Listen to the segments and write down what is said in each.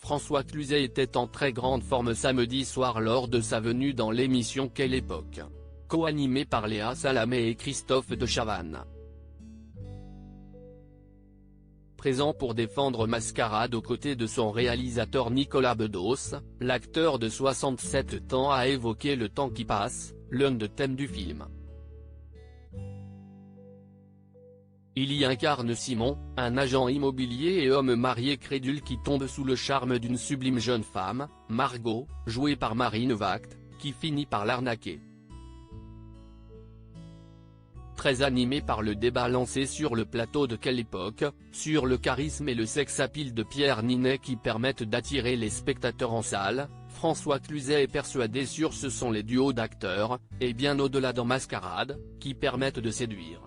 François Cluzet était en très grande forme samedi soir lors de sa venue dans l'émission Quelle époque, co-animée par Léa Salamé et Christophe de Chavannes. Présent pour défendre Mascarade aux côtés de son réalisateur Nicolas Bedos, l'acteur de 67 ans a évoqué le temps qui passe, l'un des thèmes du film. Il y incarne Simon, un agent immobilier et homme marié crédule qui tombe sous le charme d'une sublime jeune femme, Margot, jouée par Marine Vact, qui finit par l'arnaquer. Très animé par le débat lancé sur le plateau de Quelle époque, sur le charisme et le sex-appeal de Pierre Ninet qui permettent d'attirer les spectateurs en salle, François Cluzet est persuadé sur ce sont les duos d'acteurs, et bien au-delà dans Mascarade, qui permettent de séduire.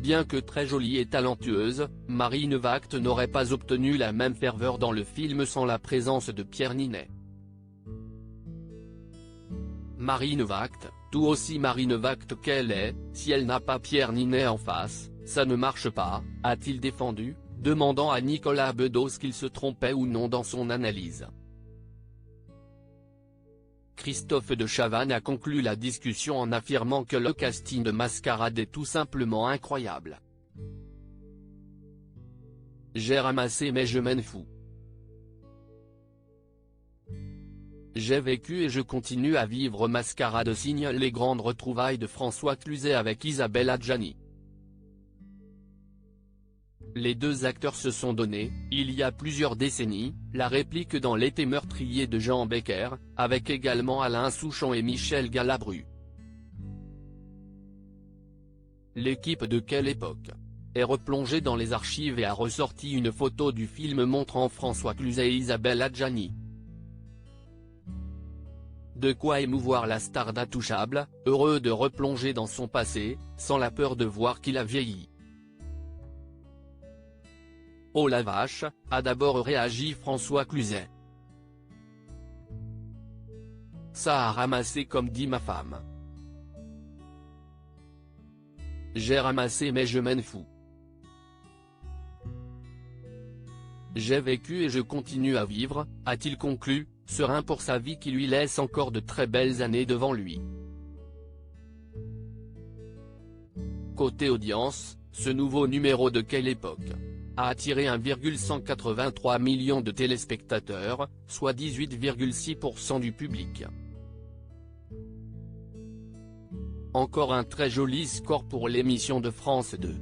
Bien que très jolie et talentueuse, Marine Vact n'aurait pas obtenu la même ferveur dans le film sans la présence de Pierre Ninet. Marine Vact, tout aussi Marine Vact qu'elle est, si elle n'a pas Pierre Ninet en face, ça ne marche pas, a-t-il défendu, demandant à Nicolas Bedos qu'il se trompait ou non dans son analyse. Christophe de Chavannes a conclu la discussion en affirmant que le casting de Mascarade est tout simplement incroyable. J'ai ramassé mais je m'en fous. J'ai vécu et je continue à vivre Mascarade signe les grandes retrouvailles de François Cluzet avec Isabelle Adjani. Les deux acteurs se sont donné, il y a plusieurs décennies, la réplique dans L'été meurtrier de Jean Becker, avec également Alain Souchon et Michel Galabru. L'équipe de Quelle époque est replongée dans les archives et a ressorti une photo du film montrant François Cluzet et Isabelle Adjani. De quoi émouvoir la star d'Intouchable, heureux de replonger dans son passé, sans la peur de voir qu'il a vieilli. Oh la vache, a d'abord réagi François Cluzet. Ça a ramassé comme dit ma femme. J'ai ramassé mais je m'en fous. J'ai vécu et je continue à vivre, a-t-il conclu, serein pour sa vie qui lui laisse encore de très belles années devant lui. Côté audience, ce nouveau numéro de Quelle époque a attiré 1,183 million de téléspectateurs, soit 18,6% du public. Encore un très joli score pour l'émission de France 2.